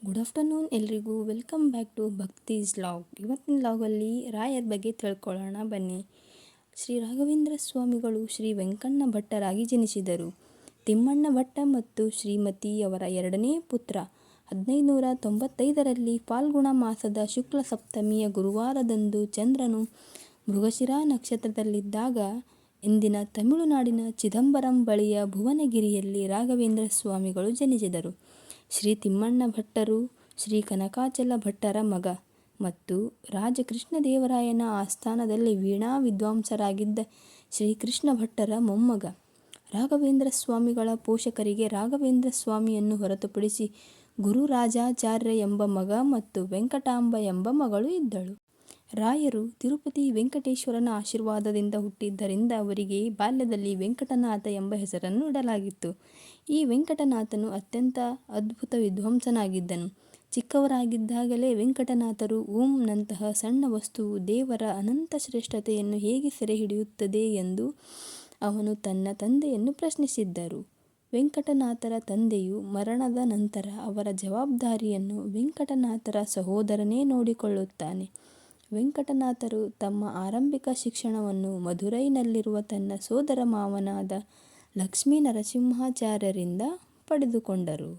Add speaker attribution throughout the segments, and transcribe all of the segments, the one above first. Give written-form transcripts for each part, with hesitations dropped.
Speaker 1: Good afternoon ಎಲ್ರಿಗೂ. Welcome back to Bhakti's log. ಇವತ್ತಿನ ಲಾಗಲ್ಲಿ ರಾಯರ ಬಗ್ಗೆ ತಿಳ್ಕೊಳ್ಳೋಣ ಬನ್ನಿ. ಶ್ರೀ ರಾಘವೇಂದ್ರ ಸ್ವಾಮಿಗಳು ಶ್ರೀ ವೆಂಕಣ್ಣ ಭಟ್ಟರಾಗಿ ಜನಿಸಿದರು. ತಿಮ್ಮಣ್ಣ ಭಟ್ಟ ಮತ್ತು ಶ್ರೀಮತಿಯವರ ಎರಡನೇ ಪುತ್ರ. 1595ರಲ್ಲಿ ಫಾಲ್ಗುಣ ಮಾಸದ ಶುಕ್ಲ ಸಪ್ತಮಿಯ ಗುರುವಾರದಂದು ಚಂದ್ರನು ಮೃಗಶಿರಾ ನಕ್ಷತ್ರದಲ್ಲಿದ್ದಾಗ ಇಂದಿನ ತಮಿಳುನಾಡಿನ ಚಿದಂಬರಂ ಬಳಿಯ ಭುವನಗಿರಿಯಲ್ಲಿ ರಾಘವೇಂದ್ರ ಸ್ವಾಮಿಗಳು ಜನಿಸಿದರು. ಶ್ರೀ ತಿಮ್ಮಣ್ಣ ಭಟ್ಟರು ಶ್ರೀ ಕನಕಾಚಲ ಭಟ್ಟರ ಮಗ ಮತ್ತು ರಾಜ ಕೃಷ್ಣದೇವರಾಯನ ಆಸ್ಥಾನದಲ್ಲಿ ವೀಣಾ ವಿದ್ವಾಂಸರಾಗಿದ್ದ ಶ್ರೀ ಕೃಷ್ಣ ಭಟ್ಟರ ಮೊಮ್ಮಗ. ರಾಘವೇಂದ್ರ ಸ್ವಾಮಿಗಳ ಪೋಷಕರಿಗೆ ರಾಘವೇಂದ್ರ ಸ್ವಾಮಿಯನ್ನು ಹೊರತುಪಡಿಸಿ ಗುರುರಾಜಾಚಾರ್ಯ ಎಂಬ ಮಗ ಮತ್ತು ವೆಂಕಟಾಂಬ ಎಂಬ ಮಗಳು ಇದ್ದಳು. ರಾಯರು ತಿರುಪತಿ ವೆಂಕಟೇಶ್ವರನ ಆಶೀರ್ವಾದದಿಂದ ಹುಟ್ಟಿದ್ದರಿಂದ ಅವರಿಗೆ ಬಾಲ್ಯದಲ್ಲಿ ವೆಂಕಟನಾಥ ಎಂಬ ಹೆಸರನ್ನು ಇಡಲಾಗಿತ್ತು. ಈ ವೆಂಕಟನಾಥನು ಅತ್ಯಂತ ಅದ್ಭುತ ವಿದ್ವಾಂಸನಾಗಿದ್ದನು. ಚಿಕ್ಕವರಾಗಿದ್ದಾಗಲೇ ವೆಂಕಟನಾಥರು ಓಂನಂತಹ ಸಣ್ಣ ವಸ್ತುವು ದೇವರ ಅನಂತ ಶ್ರೇಷ್ಠತೆಯನ್ನು ಹೇಗೆ ಸೆರೆಹಿಡಿಯುತ್ತದೆ ಎಂದು ಅವನು ತನ್ನ ತಂದೆಯನ್ನು ಪ್ರಶ್ನಿಸಿದ್ದರು. ವೆಂಕಟನಾಥರ ತಂದೆಯು ಮರಣದ ನಂತರ ಅವರ ಜವಾಬ್ದಾರಿಯನ್ನು ವೆಂಕಟನಾಥರ ಸಹೋದರನೇ ನೋಡಿಕೊಳ್ಳುತ್ತಾನೆ. ವೆಂಕಟನಾಥರು ತಮ್ಮ ಆರಂಭಿಕ ಶಿಕ್ಷಣವನ್ನು ಮಧುರೈನಲ್ಲಿರುವ ತನ್ನ ಸೋದರ ಮಾವನಾದ ಲಕ್ಷ್ಮೀ ನರಸಿಂಹಾಚಾರ್ಯರಿಂದ ಪಡೆದುಕೊಂಡರು.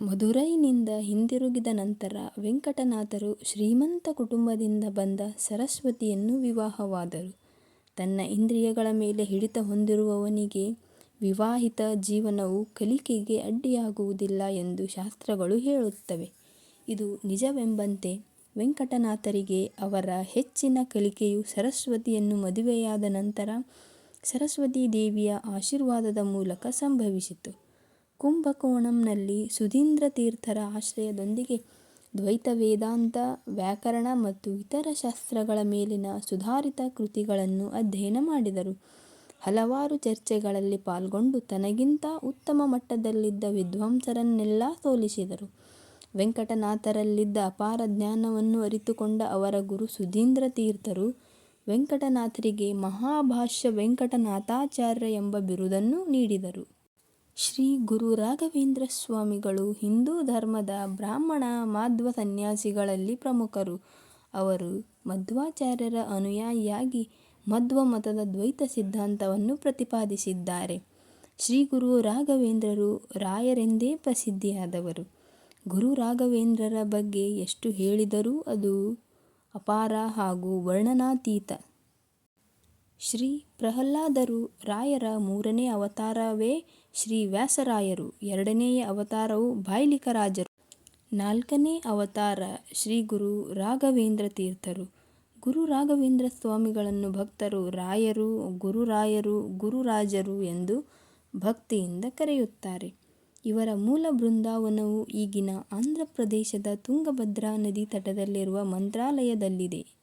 Speaker 1: ಮಧುರೈನಿಂದ ಹಿಂದಿರುಗಿದ ನಂತರ ವೆಂಕಟನಾಥರು ಶ್ರೀಮಂತ ಕುಟುಂಬದಿಂದ ಬಂದ ಸರಸ್ವತಿಯನ್ನು ವಿವಾಹವಾದರು. ತನ್ನ ಇಂದ್ರಿಯಗಳ ಮೇಲೆ ಹಿಡಿತ ಹೊಂದಿರುವವನಿಗೆ ವಿವಾಹಿತ ಜೀವನವು ಕಲಿಕೆಗೆ ಅಡ್ಡಿಯಾಗುವುದಿಲ್ಲ ಎಂದು ಶಾಸ್ತ್ರಗಳು ಹೇಳುತ್ತವೆ. ಇದು ನಿಜವೆಂಬಂತೆ ವೆಂಕಟನಾಥರಿಗೆ ಅವರ ಹೆಚ್ಚಿನ ಕಲಿಕೆಯು ಸರಸ್ವತಿಯನ್ನು ಮದುವೆಯಾದ ನಂತರ ಸರಸ್ವತೀ ದೇವಿಯ ಆಶೀರ್ವಾದದ ಮೂಲಕ ಸಂಭವಿಸಿತು. ಕುಂಭಕೋಣಂನಲ್ಲಿ ಸುಧೀಂದ್ರ ತೀರ್ಥರ ಆಶ್ರಯದೊಂದಿಗೆ ದ್ವೈತ ವೇದಾಂತ, ವ್ಯಾಕರಣ ಮತ್ತು ಇತರ ಶಾಸ್ತ್ರಗಳ ಮೇಲಿನ ಸುಧಾರಿತ ಕೃತಿಗಳನ್ನು ಅಧ್ಯಯನ ಮಾಡಿದರು. ಹಲವಾರು ಚರ್ಚೆಗಳಲ್ಲಿ ಪಾಲ್ಗೊಂಡು ತನಗಿಂತ ಉತ್ತಮ ಮಟ್ಟದಲ್ಲಿದ್ದ ವಿದ್ವಾಂಸರನ್ನೆಲ್ಲ ಸೋಲಿಸಿದರು. ವೆಂಕಟನಾಥರಲ್ಲಿದ್ದ ಅಪಾರ ಜ್ಞಾನವನ್ನು ಅರಿತುಕೊಂಡ ಅವರ ಗುರು ಸುಧೀಂದ್ರ ತೀರ್ಥರು ವೆಂಕಟನಾಥರಿಗೆ ಮಹಾಭಾಷ್ಯ ವೆಂಕಟನಾಥಾಚಾರ್ಯ ಎಂಬ ಬಿರುದನ್ನು ನೀಡಿದರು. ಶ್ರೀ ಗುರು ರಾಘವೇಂದ್ರ ಸ್ವಾಮಿಗಳು ಹಿಂದೂ ಧರ್ಮದ ಬ್ರಾಹ್ಮಣ ಮಾಧ್ವ ಸನ್ಯಾಸಿಗಳಲ್ಲಿ ಪ್ರಮುಖರು. ಅವರು ಮಧ್ವಾಚಾರ್ಯರ ಅನುಯಾಯಿಯಾಗಿ ಮಧ್ವ ಮತದ ದ್ವೈತ ಸಿದ್ಧಾಂತವನ್ನು ಪ್ರತಿಪಾದಿಸಿದ್ದಾರೆ. ಶ್ರೀ ಗುರು ರಾಘವೇಂದ್ರರು ರಾಯರೆಂದೇ ಪ್ರಸಿದ್ಧಿಯಾದವರು. ಗುರು ರಾಘವೇಂದ್ರರ ಬಗ್ಗೆ ಎಷ್ಟು ಹೇಳಿದರೂ ಅದು ಅಪಾರ ಹಾಗೂ ವರ್ಣನಾತೀತ. ಶ್ರೀ ಪ್ರಹ್ಲಾದರು ರಾಯರ ಮೂರನೇ ಅವತಾರವೇ ಶ್ರೀ ವ್ಯಾಸರಾಯರು, ಎರಡನೆಯ ಅವತಾರವು ಬಾಯ್ಲಿಕರಾಜರು, ನಾಲ್ಕನೇ ಅವತಾರ ಶ್ರೀ ಗುರು ರಾಘವೇಂದ್ರ ತೀರ್ಥರು. ಗುರು ರಾಘವೇಂದ್ರ ಸ್ವಾಮಿಗಳನ್ನು ಭಕ್ತರು ರಾಯರು, ಗುರುರಾಯರು, ಗುರುರಾಜರು ಎಂದು ಭಕ್ತಿಯಿಂದ ಕರೆಯುತ್ತಾರೆ. ಇವರ ಮೂಲ ಬೃಂದಾವನವು ಈಗಿನ ಆಂಧ್ರ ಪ್ರದೇಶದ ತುಂಗಭದ್ರಾ ನದಿ ತಟದಲ್ಲಿರುವ ಮಂತ್ರಾಲಯದಲ್ಲಿದೆ.